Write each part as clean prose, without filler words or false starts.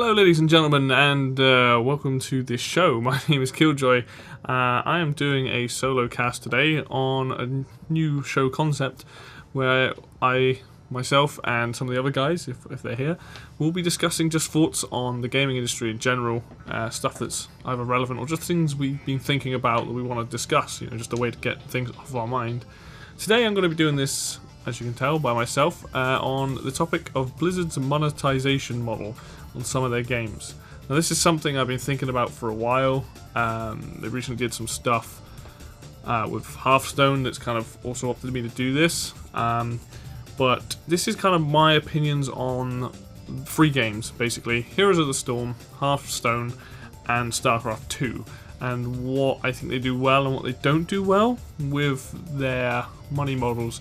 Hello ladies and gentlemen, and welcome to this show. My name is Killjoy. I am doing a solo cast today on a new show concept where myself and some of the other guys, if they're here, will be discussing just thoughts on the gaming industry in general, stuff that's either relevant or just things we've been thinking about that we want to discuss, just a way to get things off our mind. Today I'm going to be doing this, as you can tell, by myself, on the topic of Blizzard's monetization model on some of their games. Now this is something I've been thinking about for a while. They recently did some stuff with Hearthstone that's kind of also opted me to do this. But this is kind of my opinions on free games, basically. Heroes of the Storm, Hearthstone, and StarCraft 2. And what I think they do well and what they don't do well with their money models.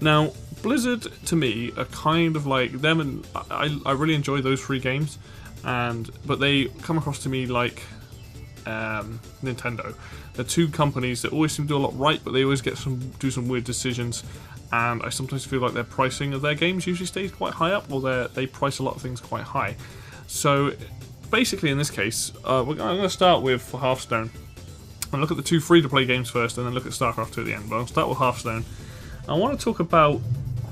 Now, Blizzard, to me, are kind of like them, and I really enjoy those free games, but they come across to me like Nintendo. They're two companies that always seem to do a lot right, but they always do some weird decisions, and I sometimes feel like their pricing of their games usually stays quite high up, or they price a lot of things quite high. So, basically in this case, I'm going to start with Hearthstone. I'll look at the two free-to-play games first, and then look at StarCraft 2 at the end, but I'll start with Hearthstone. I want to talk about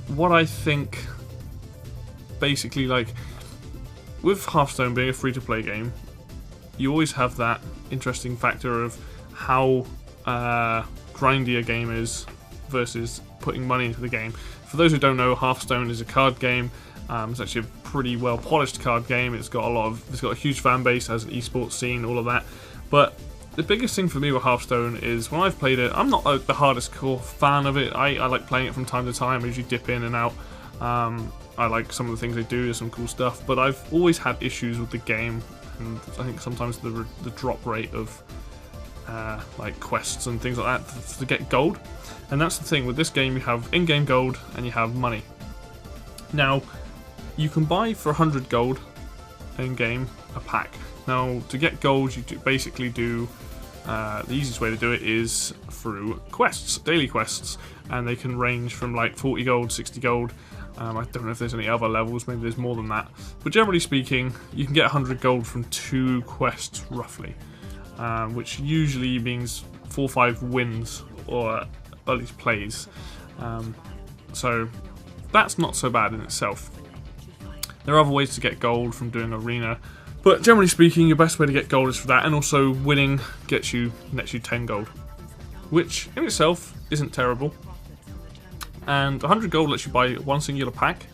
what I think, basically, like, with Hearthstone being a free-to-play game, you always have that interesting factor of how grindy a game is versus putting money into the game. For those who don't know, Hearthstone is a card game. It's actually a pretty well-polished card game. It's got a huge fan base, has an esports scene, all of that. But the biggest thing for me with Hearthstone is when I've played it, I'm not the hardest core fan of it. I like playing it from time to time. I usually dip in and out. I like some of the things they do. There's some cool stuff. But I've always had issues with the game. And I think sometimes the drop rate of like quests and things like that to get gold. And that's the thing. With this game, you have in-game gold and you have money. Now, you can buy for 100 gold in-game a pack. Now, to get gold, you basically do, the easiest way to do it is through quests, daily quests, and they can range from like 40 gold, 60 gold. I don't know if there's any other levels, maybe there's more than that. But generally speaking, you can get 100 gold from 2 quests, roughly, which usually means 4 or 5 wins, or at least plays. So that's not so bad in itself. There are other ways to get gold from doing arena, but generally speaking, your best way to get gold is for that, and also winning nets you 10 gold, which in itself isn't terrible. And 100 gold lets you buy one singular pack,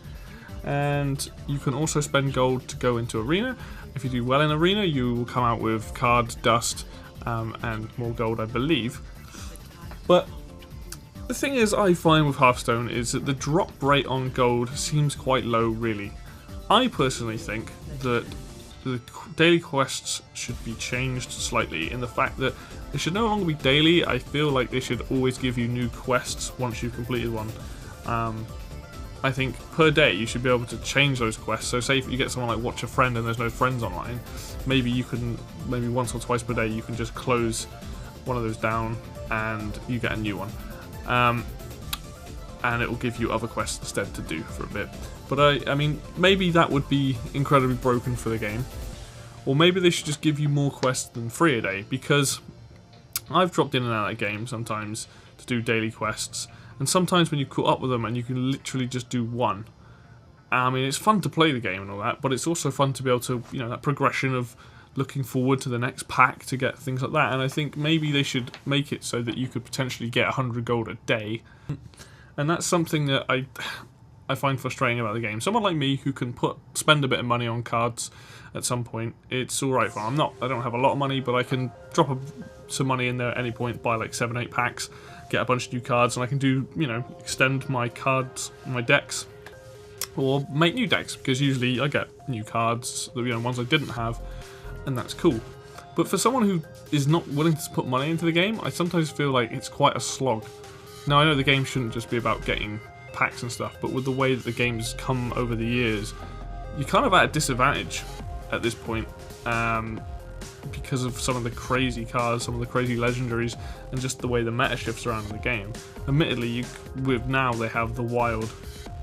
and you can also spend gold to go into arena. If you do well in arena, you will come out with cards, dust, and more gold, I believe. But the thing is, I find with Hearthstone is that the drop rate on gold seems quite low, really. I personally think that the daily quests should be changed slightly in the fact that they should no longer be daily. I feel like they should always give you new quests once you've completed one. I think per day you should be able to change those quests. So say if you get someone like Watch a Friend and there's no friends online, maybe once or twice per day you can just close one of those down and you get a new one. And it will give you other quests instead to do for a bit. But I mean, maybe that would be incredibly broken for the game. Or maybe they should just give you more quests than 3 a day, because I've dropped in and out of the game sometimes to do daily quests, and sometimes when you caught up with them and you can literally just do one. I mean, it's fun to play the game and all that, but it's also fun to be able to, that progression of looking forward to the next pack to get things like that. And I think maybe they should make it so that you could potentially get 100 gold a day. And that's something that I find frustrating about the game. Someone like me who can spend a bit of money on cards at some point, it's alright for. I don't have a lot of money, but I can drop some money in there at any point, buy like 7-8 packs, get a bunch of new cards, and I can do, extend my cards, my decks, or make new decks, because usually I get new cards, ones I didn't have, and that's cool. But for someone who is not willing to put money into the game, I sometimes feel like it's quite a slog. Now, I know the game shouldn't just be about getting packs and stuff, but with the way that the game's come over the years, you're kind of at a disadvantage at this point, because of some of the crazy cards, some of the crazy legendaries, and just the way the meta shifts around in the game. Admittedly, with now they have the wild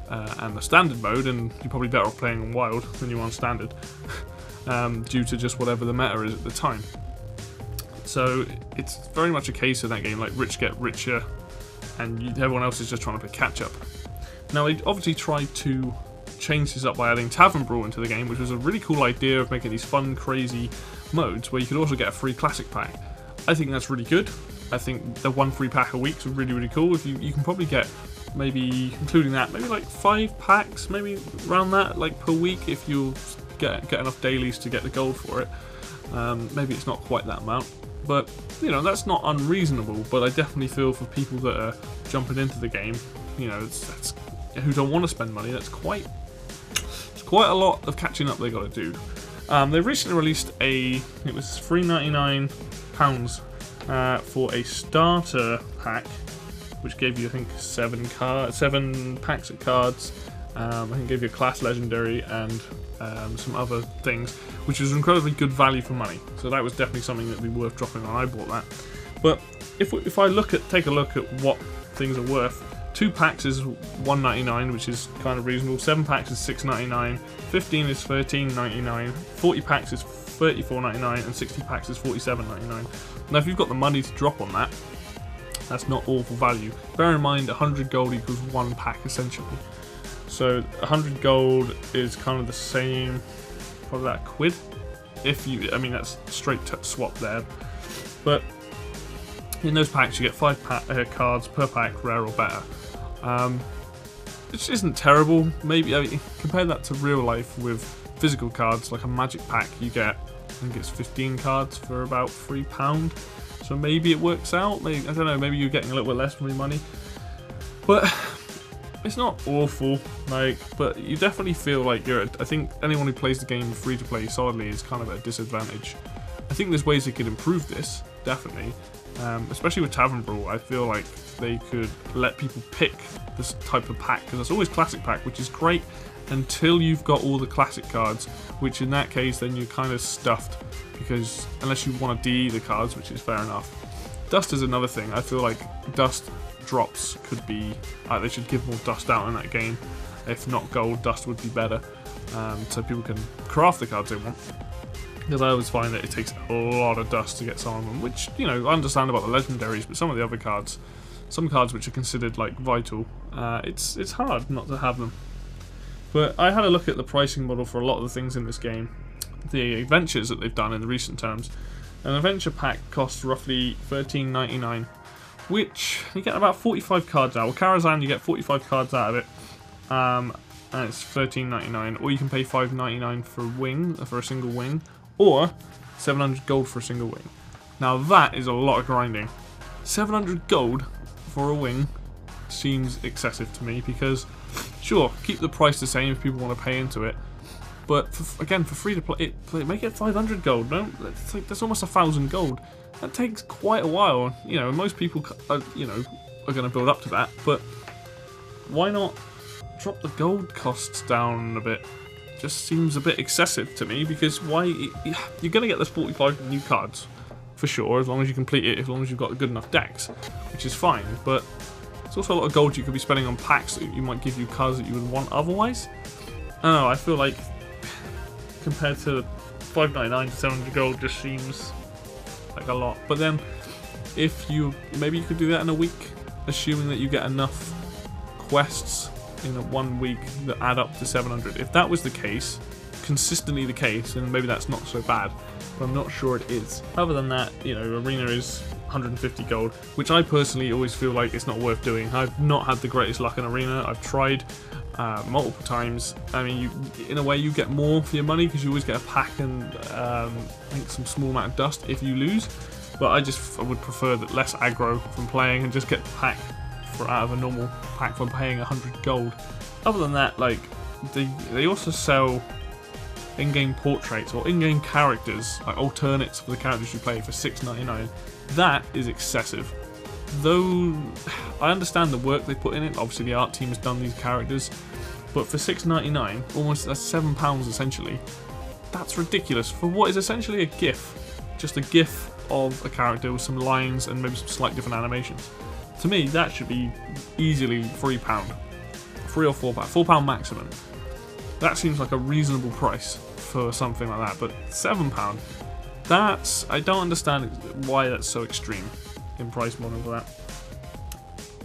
and the standard mode, and you're probably better off playing on wild than you are on standard, due to just whatever the meta is at the time. So it's very much a case of that game, like rich get richer, and everyone else is just trying to play catch up. Now they obviously tried to change this up by adding Tavern Brawl into the game, which was a really cool idea of making these fun, crazy modes where you could also get a free classic pack. I think that's really good. I think the 1 free pack a week is really, really cool. If you can probably get, maybe including that, maybe like 5 packs, maybe around that, like per week, if you get enough dailies to get the gold for it. Maybe it's not quite that amount, but you know, that's not unreasonable. But I definitely feel for people that are jumping into the game, you know, that's who don't want to spend money, it's quite a lot of catching up they got to do. They recently released it was £3.99 for a starter pack, which gave you, I think, 7 packs of cards. I think gave you a class legendary and some other things, which was incredibly good value for money. So that was definitely something that would be worth dropping on. I bought that. But if I take a look at what things are worth, 2 packs is $1.99, which is kind of reasonable. 7 packs is $6.99. 15 is $13.99. 40 packs is $34.99, and 60 packs is $47.99. Now, if you've got the money to drop on that, that's not awful value. Bear in mind, 100 gold equals 1 pack essentially. So 100 gold is kind of the same, probably that £1. I mean, that's straight swap there. But in those packs, you get 5 cards per pack, rare or better. Which isn't terrible. Maybe, I mean, compare that to real life with physical cards, like a magic pack, you get, I think it's 15 cards for about £3. So maybe it works out. Maybe, I don't know, maybe you're getting a little bit less for your money. But it's not awful, like, but you definitely feel like I think anyone who plays the game free to play solidly is kind of at a disadvantage. I think there's ways they could improve this, definitely. Especially with Tavern Brawl, I feel like they could let people pick this type of pack, because it's always classic pack, which is great until you've got all the classic cards, which in that case then you're kind of stuffed, because unless you want to DE the cards, which is fair enough. Dust is another thing. I feel like dust drops could be, they should give more dust out in that game. If not gold, dust would be better, so people can craft the cards they want. Because I always find that it takes a lot of dust to get some of them, which, you know, I understand about the legendaries, but some of the other cards, some cards which are considered like vital, it's hard not to have them. But I had a look at the pricing model for a lot of the things in this game, the adventures that they've done in the recent terms. An adventure pack costs roughly $13.99, which you get about 45 cards out. With Karazhan, you get 45 cards out of it, and it's $13.99. Or you can pay $5.99 for a single wing, or 700 gold for a single wing. Now that is a lot of grinding. 700 gold for a wing seems excessive to me, because sure, keep the price the same if people want to pay into it, but again, for free to play, make it 500 gold. No, that's almost 1,000 gold. That takes quite a while. You know, most people are going to build up to that, but why not drop the gold costs down a bit? Just seems a bit excessive to me, because why? You're going to get those 45 new cards for sure, as long as you complete it, as long as you've got good enough decks, which is fine. But it's also a lot of gold you could be spending on packs that you might give you cards that you would want otherwise. I don't know, I feel like compared to $5.99 to 700 gold just seems like a lot. But then maybe you could do that in a week, assuming that you get enough quests in a 1 week that add up to 700. If that was the case, consistently the case, then maybe that's not so bad, but I'm not sure it is. Other than that, you know, Arena is 150 gold, which I personally always feel like it's not worth doing. I've not had the greatest luck in Arena. I've tried multiple times. I mean, in a way you get more for your money, because you always get a pack and I think some small amount of dust if you lose, but I would prefer that less aggro from playing and just get the pack out of a normal pack from paying 100 gold. Other than that, like, they also sell in-game portraits or in-game characters, like alternates for the characters you play, for $6.99. That is excessive. Though I understand the work they put in it, obviously the art team has done these characters, but for $6.99, almost that's £7 essentially. That's ridiculous for what is essentially a GIF, just a GIF of a character with some lines and maybe some slight different animations. To me, that should be easily £3. 3 or 4 pound, £4 maximum. That seems like a reasonable price for something like that, but £7, that's, I don't understand why that's so extreme in price model for that.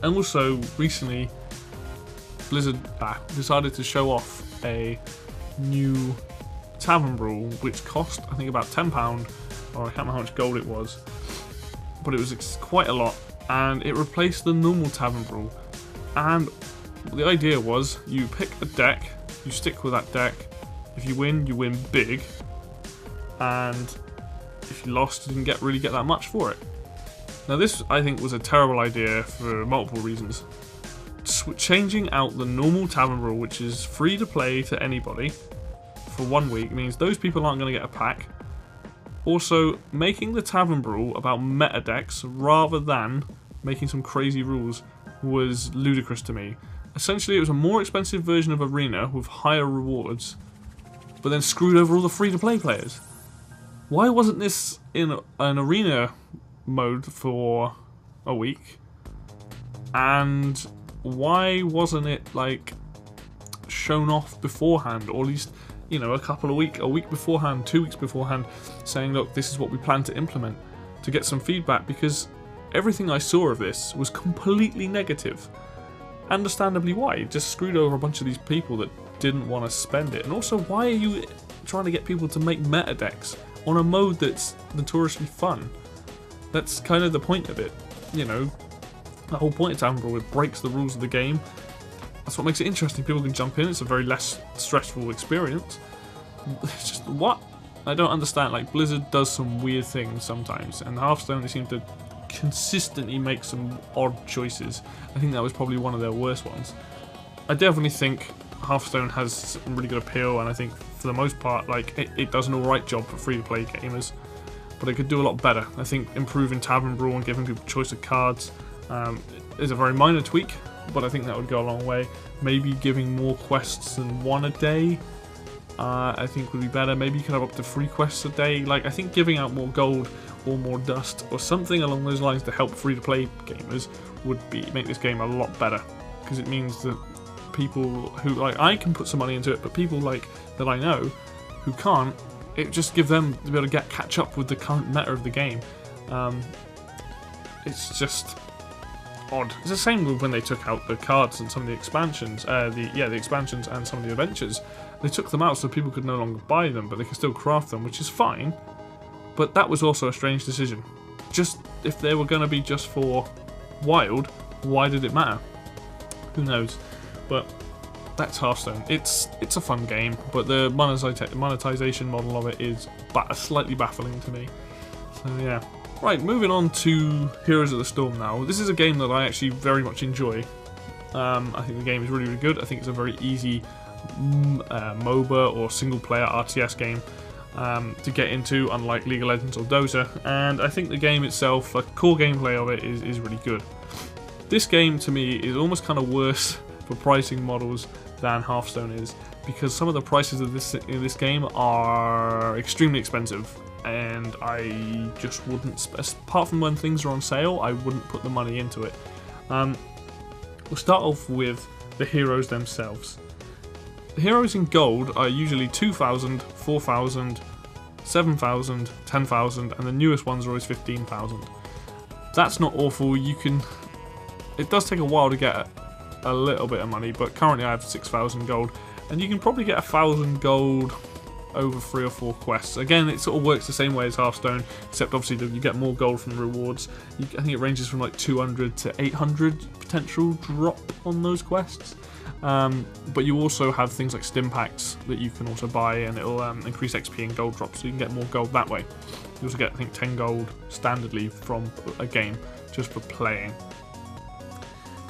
And also, recently, Blizzard decided to show off a new tavern brawl, which cost, I think, about £10, or I can't remember how much gold it was, but it was quite a lot, and it replaced the normal tavern brawl. And the idea was, you pick a deck, you stick with that deck, if you win big, and if you lost, you didn't really get that much for it. Now this, I think, was a terrible idea for multiple reasons. Changing out the normal tavern brawl, which is free to play to anybody, for 1 week means those people aren't going to get a pack. Also, making the tavern brawl about meta decks rather than making some crazy rules was ludicrous to me. Essentially, it was a more expensive version of Arena with higher rewards, but then screwed over all the free-to-play players. Why wasn't this in an Arena mode for a week? And why wasn't it, like, shown off beforehand, or at least, you know, a week beforehand, 2 weeks beforehand, saying, look, this is what we plan to implement, to get some feedback? Because everything I saw of this was completely negative. Understandably why. It just screwed over a bunch of these people that didn't want to spend it. And also, why are you trying to get people to make meta decks on a mode that's notoriously fun? That's kind of the point of it, you know. The whole point of Tavern Brawl, it breaks the rules of the game. That's what makes it interesting. People can jump in, it's a very less stressful experience. It's just, what? I don't understand. Like, Blizzard does some weird things sometimes, and Hearthstone, they seem to consistently make some odd choices. I think that was probably one of their worst ones. I definitely think Hearthstone has some really good appeal, and I think for the most part, like, it does an alright job for free-to-play gamers, but it could do a lot better. I think improving Tavern Brawl and giving people choice of cards is a very minor tweak, but I think that would go a long way. Maybe giving more quests than one a day, I think would be better. Maybe you could have up to 3 quests a day. Like, I think giving out more gold or more dust or something along those lines to help free-to-play gamers would make this game a lot better, because it means that people who, like, I can put some money into it, but people like that I know who can't, it just gives them to be able to catch up with the current meta of the game. It's just odd. It's the same with when they took out the cards and some of the expansions, the expansions and some of the adventures. They took them out so people could no longer buy them, but they could still craft them, which is fine. But that was also a strange decision. Just, if they were going to be just for Wild, why did it matter? Who knows? But that's Hearthstone. It's a fun game, but the monetization model of it is slightly baffling to me. So yeah. Right, moving on to Heroes of the Storm now. This is a game that I actually very much enjoy. I think the game is really, really good. I think it's a very easy MOBA or single-player RTS game to get into, unlike League of Legends or Dota. And I think the game itself, the core gameplay of it is really good. This game, to me, is almost kind of worse for pricing models than Hearthstone is, because some of the prices of in this game are extremely expensive. And I just wouldn't, apart from when things are on sale, I wouldn't put the money into it. We'll start off with the heroes themselves. The heroes in gold are usually 2,000, 4,000, 7,000, 10,000, and the newest ones are always 15,000. That's not awful. It does take a while to get a little bit of money, but currently I have 6,000 gold, and you can probably get 1,000 gold over 3 or 4 quests. Again, it sort of works the same way as Hearthstone, except obviously that you get more gold from rewards. I think it ranges from like 200 to 800 potential drop on those quests. But you also have things like stim packs that you can also buy, and it'll increase XP and gold drops, so you can get more gold that way. You also get, I think, 10 gold standardly from a game just for playing.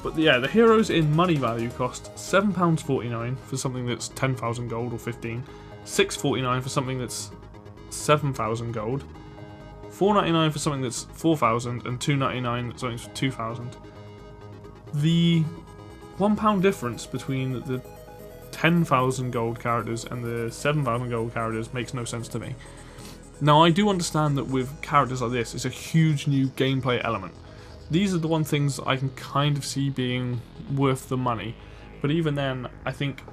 But yeah, the heroes in money value cost £7.49 for something that's 10,000 gold or 15. £6.49 for something that's 7,000 gold, £4.99 for something that's 4,000, and £2.99 for something that's 2,000. The £1 difference between the 10,000 gold characters and the 7,000 gold characters makes no sense to me. Now, I do understand that with characters like this, it's a huge new gameplay element. These are the things I can kind of see being worth the money. But even then, I think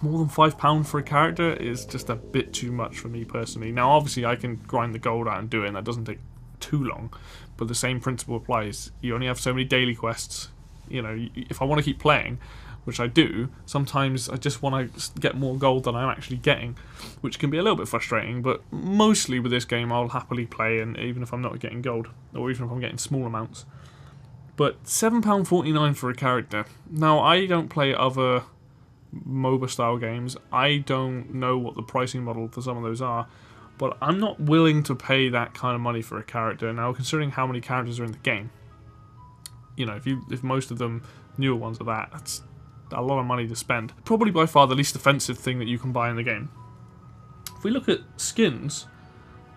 more than £5 for a character is just a bit too much for me personally. Now, obviously, I can grind the gold out and do it, and that doesn't take too long. But the same principle applies. You only have so many daily quests. You know, if I want to keep playing, which I do, sometimes I just want to get more gold than I'm actually getting, which can be a little bit frustrating, but mostly with this game I'll happily play, and even if I'm not getting gold, or even if I'm getting small amounts. But £7.49 for a character. Now, I don't play other MOBA style games. I don't know what the pricing model for some of those are, but I'm not willing to pay that kind of money for a character. Now, considering how many characters are in the game, you know, if most of them newer ones are that's a lot of money to spend. Probably by far the least offensive thing that you can buy in the game. If we look at skins,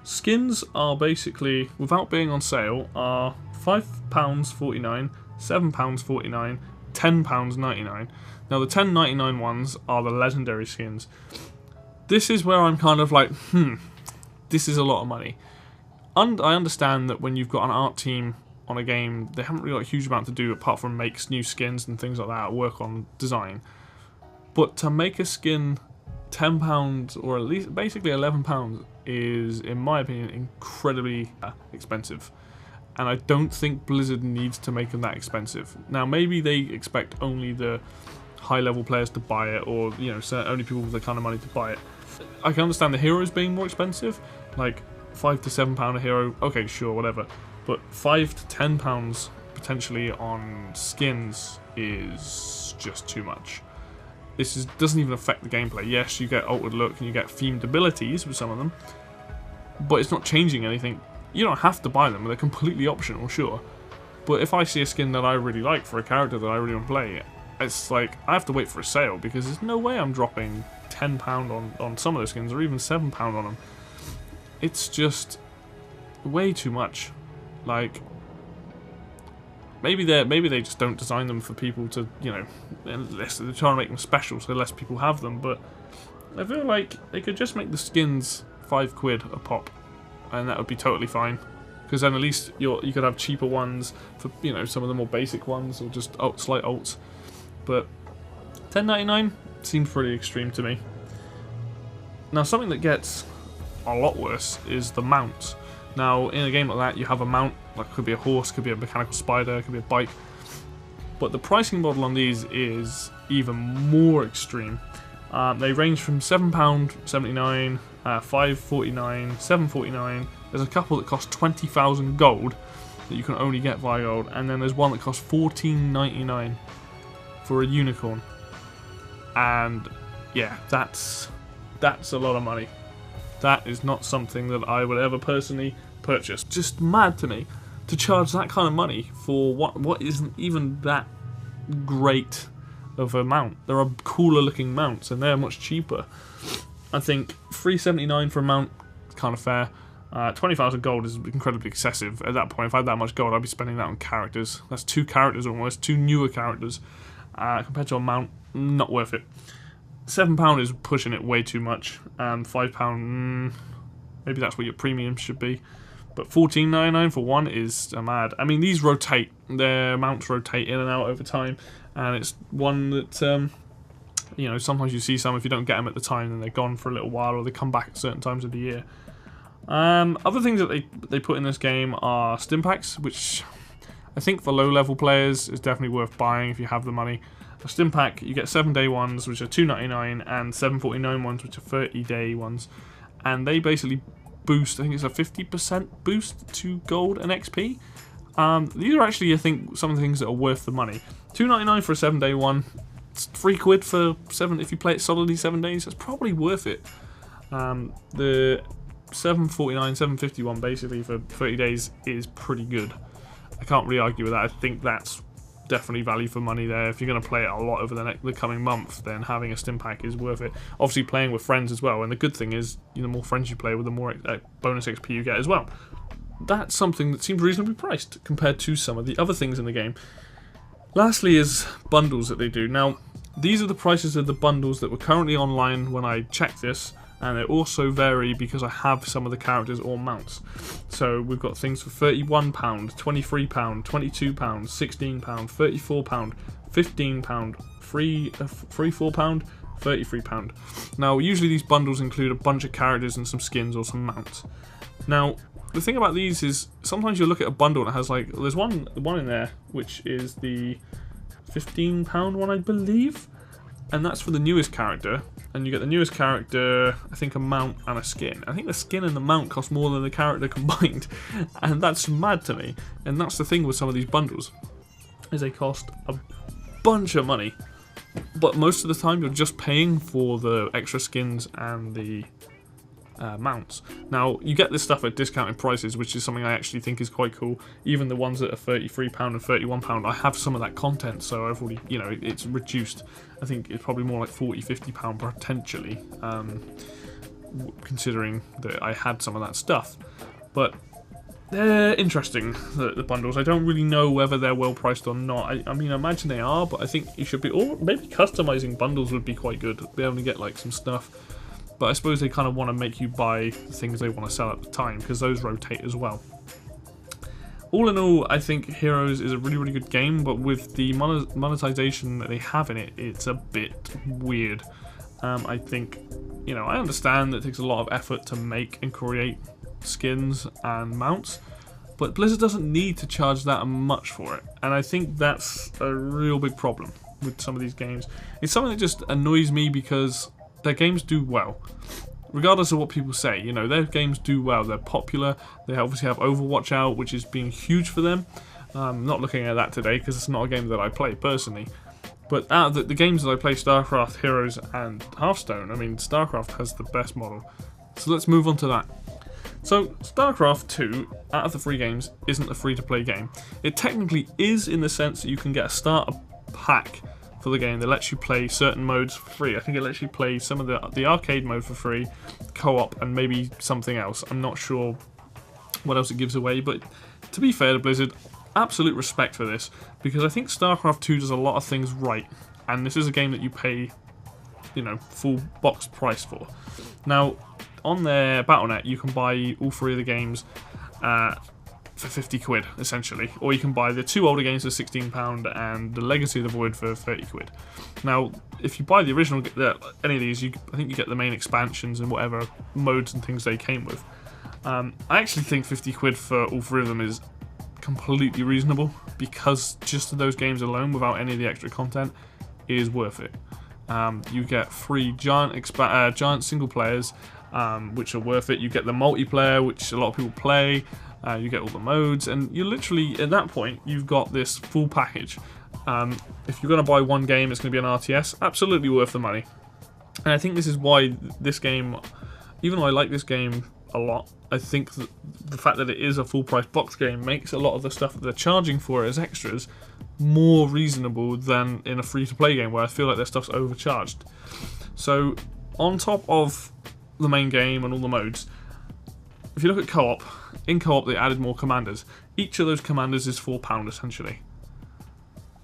skins are basically, without being on sale, are £5.49, £7.49, £10.99. Now the £10.99 ones are the legendary skins. This is where I'm kind of like, this is a lot of money. And I understand that when you've got an art team on a game, they haven't really got a huge amount to do apart from make new skins and things like that, work on design. But to make a skin £10, or at least basically £11, is, in my opinion, incredibly expensive. And I don't think Blizzard needs to make them that expensive. Now, maybe they expect only the high-level players to buy it, or, you know, only people with the kind of money to buy it. I can understand the heroes being more expensive, like £5 to £7 a hero, okay, sure, whatever. But £5 to £10 potentially on skins is just too much. This doesn't even affect the gameplay. Yes, you get altered look and you get themed abilities with some of them, but it's not changing anything. You don't have to buy them, they're completely optional, sure. But if I see a skin that I really like for a character that I really want to play, it's like, I have to wait for a sale, because there's no way I'm dropping £10 on some of those skins, or even £7 on them. It's just way too much. Like, maybe they just don't design them for people to, you know, unless they're trying to make them special so less people have them, but I feel like they could just make the skins £5 a pop, and that would be totally fine, because then at least you could have cheaper ones for, you know, some of the more basic ones, or just slight alts. But £10.99 seems pretty extreme to me. Now, something that gets a lot worse is the mounts. Now, in a game like that, you have a mount, like could be a horse, could be a mechanical spider, could be a bike. But the pricing model on these is even more extreme. They range from £7.79, £5.49, £7.49. There's a couple that cost 20,000 gold that you can only get via gold, and then there's one that costs £14.99 for a unicorn. And yeah, that's a lot of money. That is not something that I would ever personally purchase. Just mad to me to charge that kind of money for what isn't even that great of a mount. There are cooler looking mounts and they're much cheaper. I think $3.79 for a mount is kind of fair. 20,000 gold is incredibly excessive. At that point, if I had that much gold, I'd be spending that on characters. That's 2 characters almost, 2 newer characters. Compared to a mount, not worth it. £7 is pushing it way too much. £5, maybe that's what your premium should be. But $14.99 for one is mad. I mean, these rotate. Their mounts rotate in and out over time. And it's one that, you know, sometimes you see some, if you don't get them at the time, then they're gone for a little while, or they come back at certain times of the year. Other things that they put in this game are stim packs, which I think for low-level players is definitely worth buying if you have the money. A stim pack, you get 7-day ones, which are $2.99, and $7.49 ones, which are 30-day ones. And they basically boost, I think it's a 50% boost to gold and XP. These are actually, I think, some of the things that are worth the money. $2.99 for a 7-day one. It's £3 for 7 if you play it solidly 7 days. That's probably worth it. The $7.49, $7.50 one basically for 30 days is pretty good. I can't really argue with that. I think that's definitely value for money there. If you're going to play it a lot over the coming month, then having a stim pack is worth it. Obviously playing with friends as well, and the good thing is, the more friends you play with, the more bonus XP you get as well. That's something that seems reasonably priced compared to some of the other things in the game. Lastly is bundles that they do. Now, these are the prices of the bundles that were currently online when I checked this, and they also vary because I have some of the characters or mounts. So we've got things for £31, £23, £22, £16, £34, £15, free £4, £33. Now, usually these bundles include a bunch of characters and some skins or some mounts. Now, the thing about these is sometimes you look at a bundle and it has like, there's one in there which is the £15 one, I believe, and that's for the newest character. And you get the newest character, I think a mount and a skin. I think the skin and the mount cost more than the character combined, and that's mad to me. And that's the thing with some of these bundles, is they cost a bunch of money, but most of the time you're just paying for the extra skins and the mounts. Now, you get this stuff at discounted prices, which is something I actually think is quite cool. Even the ones that are £33 and £31, I have some of that content, so I've already, you know, it's reduced. I think it's probably more like £40–50 potentially, considering that I had some of that stuff. But they're interesting, the bundles. I don't really know whether they're well priced or not. I mean, I imagine they are, but I think you should be, or maybe customizing bundles would be quite good. Be able to get like some stuff. But I suppose they kind of want to make you buy the things they want to sell at the time, because those rotate as well. All in all, I think Heroes is a really, really good game, but with the monetization that they have in it, it's a bit weird. I think, you know, I understand that it takes a lot of effort to make and create skins and mounts, but Blizzard doesn't need to charge that much for it. And I think that's a real big problem with some of these games. It's something that just annoys me because their games do well. Regardless of what people say, you know, their games do well, they're popular, they obviously have Overwatch out, which has been huge for them. Not looking at that today, because it's not a game that I play personally. But out of the games that I play, StarCraft, Heroes, and Hearthstone, I mean, StarCraft has the best model. So let's move on to that. So, StarCraft 2, out of the free games, isn't a free-to-play game. It technically is in the sense that you can get a starter pack for the game that lets you play certain modes for free. I think it lets you play some of the arcade mode for free, co-op, and maybe something else. I'm not sure what else it gives away, but to be fair to Blizzard, absolute respect for this, because I think StarCraft 2 does a lot of things right, and this is a game that you pay, you know, full box price for. Now, on their Battle.net, you can buy all three of the games for 50 quid, essentially. Or you can buy the two older games for £16 and the Legacy of the Void for 30 quid. Now, if you buy the original, any of these, I think you get the main expansions and whatever modes and things they came with. I actually think 50 quid for all three of them is completely reasonable, because just those games alone, without any of the extra content, is worth it. You get free giant single players, which are worth it. You get the multiplayer, which a lot of people play. You get all the modes, and you're literally, at that point, you've got this full package. If you're going to buy one game, it's going to be an RTS, absolutely worth the money. And I think this is why this game, even though I like this game a lot, I think that the fact that it is a full price box game makes a lot of the stuff that they're charging for it as extras more reasonable than in a free-to-play game where I feel like their stuff's overcharged. So, on top of the main game and all the modes, if you look at co-op, in co-op they added more commanders. Each of those commanders is £4 essentially.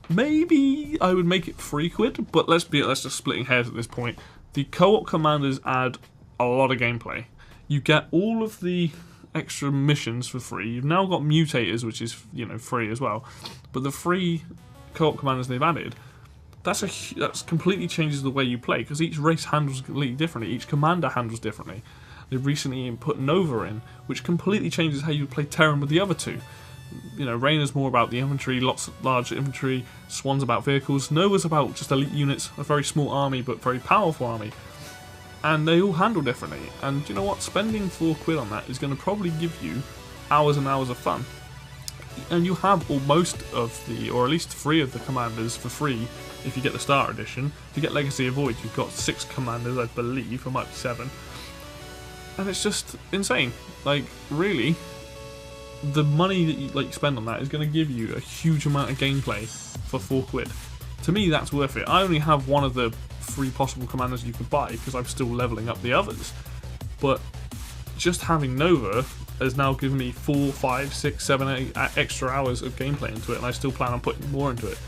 Maybe I would make it 3 quid, but let's just splitting hairs at this point. The co-op commanders add a lot of gameplay. You get all of the extra missions for free. You've now got mutators, which is, you know, free as well. But the free co-op commanders they've added, that's completely changes the way you play, because each race handles completely differently. Each commander handles differently. They've recently put Nova in, which completely changes how you play Terran with the other two. You know, Reyna's more about the infantry, lots of large infantry, Swan's about vehicles, Nova's about just elite units, a very small army but very powerful army. And they all handle differently. And you know what? Spending 4 quid on that is going to probably give you hours and hours of fun. And you have almost of the, or at least 3 of the commanders for free if you get the Starter Edition. If you get Legacy of Void, you've got 6 commanders, I believe, or might be 7. And it's just insane. Like, really, the money that you spend on that is going to give you a huge amount of gameplay for 4 quid. To me, that's worth it. I only have one of the 3 possible commanders you could buy because I'm still leveling up the others. But just having Nova has now given me 4, 5, 6, 7, 8 extra hours of gameplay into it, and I still plan on putting more into it.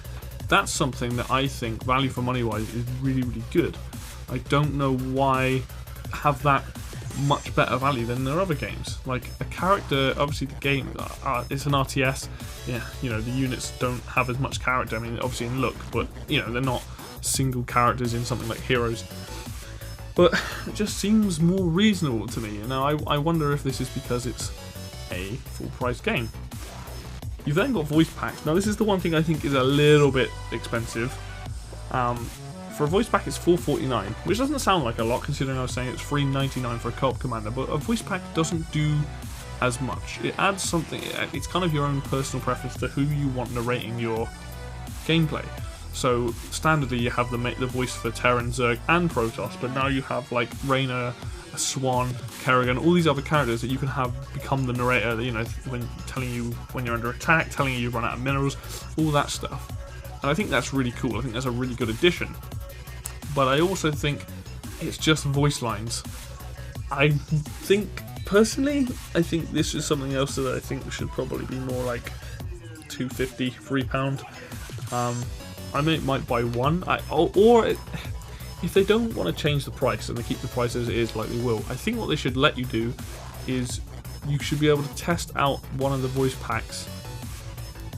That's something that I think, value for money wise, is really, really good. I don't know why have that much better value than their other games. Like a character, obviously the game, it's an RTS. Yeah, you know, the units don't have as much character. I mean, obviously in look, but you know, they're not single characters in something like Heroes. But it just seems more reasonable to me. And now I wonder if this is because it's a full price game. You've then got voice packs. Now this is the one thing I think is a little bit expensive. For a voice pack it's $4.49, which doesn't sound like a lot considering I was saying it's $3.99 for a co-op commander, but a voice pack doesn't do as much. It adds something, it's kind of your own personal preference to who you want narrating your gameplay. So standardly you have the voice for Terran, Zerg and Protoss, but now you have like Reyna, a Swan, Kerrigan, all these other characters that you can have become the narrator, you know, when telling you when you're under attack, telling you you've run out of minerals, all that stuff. And I think that's really cool. I think that's a really good addition. But I also think it's just voice lines. I think, personally, I think this is something else that I think should probably be more like £2.50, £3. I might buy one, or if they don't want to change the price and they keep the price as it is, like they will, I think what they should let you do is you should be able to test out one of the voice packs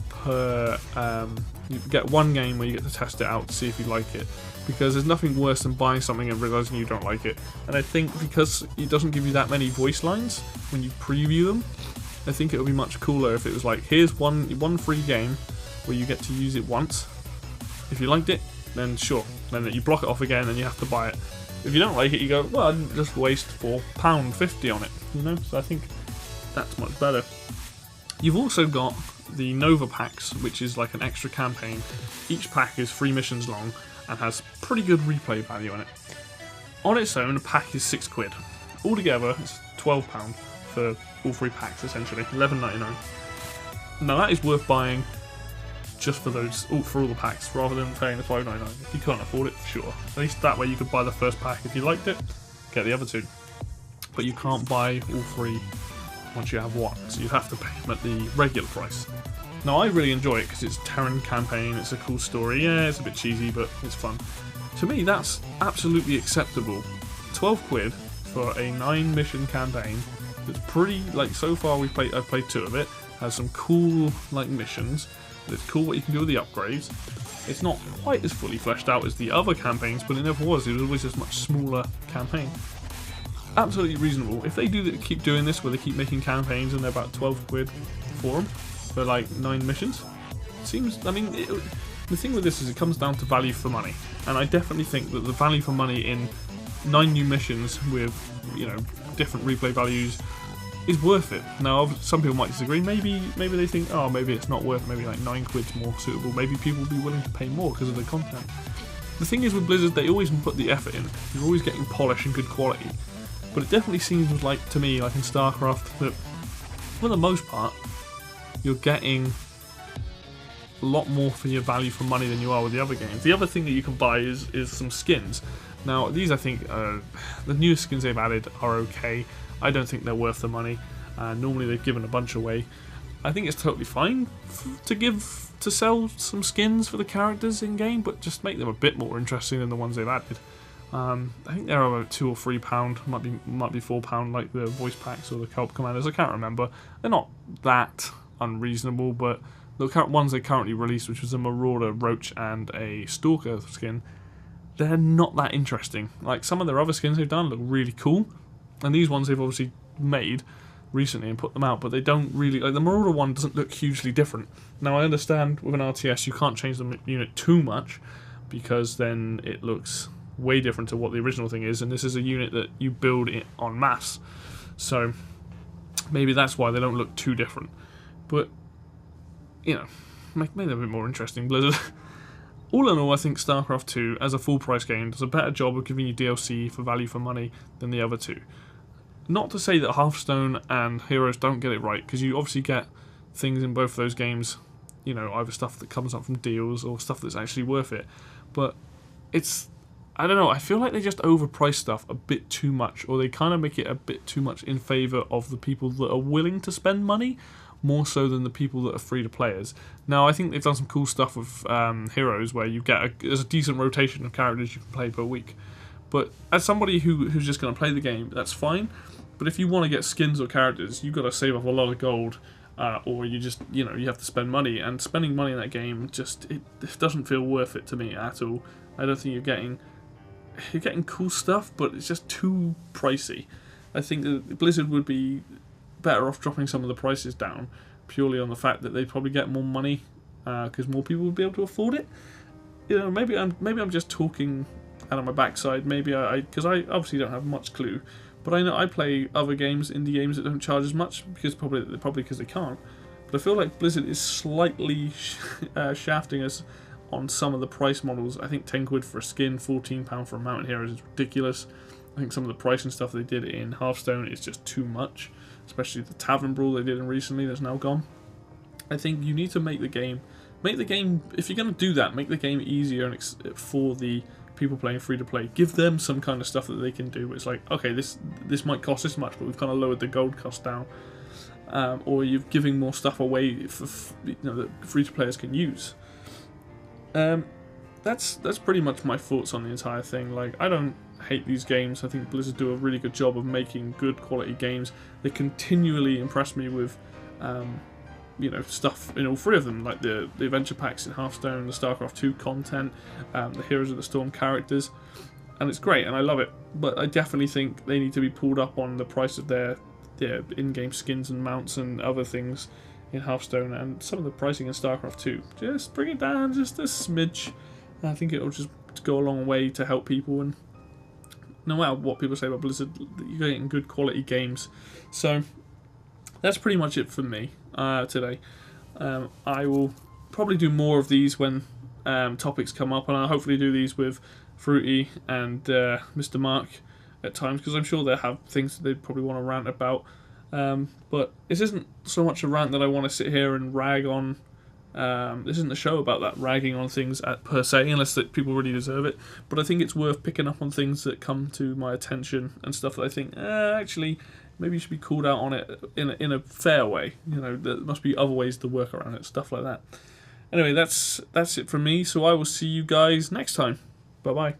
per. You get one game where you get to test it out to see if you like it, because there's nothing worse than buying something and realizing you don't like it. And I think because it doesn't give you that many voice lines when you preview them, I think it would be much cooler if it was like, here's one free game where you get to use it once. If you liked it, then sure, then you block it off again and you have to buy it. If you don't like it, you go, well, I didn't just waste £4.50 on it, you know. So I think that's much better. You've also got the Nova packs, which is like an extra campaign. Each pack is 3 missions long and has pretty good replay value in it. On its own, a pack is £6. Altogether, it's £12 for all 3 packs, essentially, $11.99. Now that is worth buying just for for all the packs, rather than paying the $5.99. If you can't afford it, sure. At least that way you could buy the first pack. If you liked it, get the other 2. But you can't buy all 3 once you have one, so you have to pay them at the regular price. Now I really enjoy it because it's a Terran campaign, it's a cool story, yeah, it's a bit cheesy, but it's fun. To me, that's absolutely acceptable. £12 for a 9 mission campaign that's pretty, like, so far I've played 2 of it, has some cool, like, missions. It's cool what you can do with the upgrades. It's not quite as fully fleshed out as the other campaigns, but it never was. It was always a much smaller campaign. Absolutely reasonable. If they keep doing this, where they keep making campaigns and they're about £12 for them, for like 9 missions, seems. I mean, the thing with this is it comes down to value for money, and I definitely think that the value for money in 9 new missions with, you know, different replay values is worth it. Now, some people might disagree. Maybe they think, oh, maybe it's not worth. Maybe like £9's more suitable. Maybe people will be willing to pay more because of the content. The thing is with Blizzard, they always put the effort in. You're always getting polish and good quality. But it definitely seems like, to me, like in StarCraft, that for the most part, you're getting a lot more for your value for money than you are with the other games. The other thing that you can buy is some skins. Now, these, I think, the newest skins they've added are okay. I don't think they're worth the money. Normally they've given a bunch away. I think it's totally fine to sell some skins for the characters in game, but just make them a bit more interesting than the ones they've added. I think they're about £2 or £3, might be £4, like the voice packs or the co-op commanders. I can't remember. They're not that unreasonable, but the ones they currently released, which was a Marauder, Roach, and a Stalker skin, they're not that interesting. Like some of their other skins they've done look really cool. And these ones they've obviously made recently and put them out, but they don't really, like the Marauder one doesn't look hugely different. Now I understand with an RTS you can't change the unit too much, because then it looks way different to what the original thing is, and this is a unit that you build it en masse. So maybe that's why they don't look too different. But, you know, make them a bit more interesting, Blizzard. All in all, I think StarCraft 2, as a full price game, does a better job of giving you DLC for value for money than the other 2. Not to say that Hearthstone and Heroes don't get it right, because you obviously get things in both of those games, you know, either stuff that comes up from deals or stuff that's actually worth it. But it's, I don't know, I feel like they just overprice stuff a bit too much, or they kind of make it a bit too much in favour of the people that are willing to spend money, more so than the people that are free-to-players. Now, I think they've done some cool stuff with Heroes, where you get there's a decent rotation of characters you can play per week. But as somebody who's just going to play the game, that's fine. But if you want to get skins or characters, you've got to save up a lot of gold, or you just, you have to spend money. And spending money in that game it doesn't feel worth it to me at all. I don't think you're getting cool stuff, but it's just too pricey. I think that Blizzard would be better off dropping some of the prices down, purely on the fact that they'd probably get more money, because more people would be able to afford it. Maybe I'm just talking out of my backside. Maybe because I obviously don't have much clue, but I know I play other games, indie games that don't charge as much probably because they can't. But I feel like Blizzard is slightly shafting us on some of the price models. I think 10 quid for a skin, £14 for a mountain hero is ridiculous. I think some of the pricing stuff they did in Hearthstone is just too much, especially the Tavern Brawl they did in recently that's now gone. I think you need to make the game, if you're going to do that, make the game easier for the people playing free to play. Give them some kind of stuff that they can do. It's like, okay, this might cost this much, but we've kind of lowered the gold cost down, or you're giving more stuff away that free to players can use. That's pretty much my thoughts on the entire thing. Like, I don't hate these games. I think Blizzard do a really good job of making good quality games. They continually impress me with stuff in all three of them, like the adventure packs in Hearthstone, the StarCraft 2 content, the Heroes of the Storm characters, and it's great and I love it. But I definitely think they need to be pulled up on the price of their in-game skins and mounts and other things in Hearthstone, and some of the pricing in StarCraft 2. Just bring it down just a smidge. I think it'll just go a long way to help people, and no matter what people say about Blizzard, you're getting good quality games. So that's pretty much it for me today. I will probably do more of these when topics come up, and I'll hopefully do these with Fruity and Mr. Mark at times, because I'm sure they'll have things that they probably want to rant about. But this isn't so much a rant that I want to sit here and rag on. This isn't a show about that, ragging on things per se, unless that people really deserve it. But I think it's worth picking up on things that come to my attention and stuff that I think, actually, maybe you should be called out on it in a fair way. There must be other ways to work around it, stuff like that. Anyway, that's it from me, so I will see you guys next time. Bye-bye.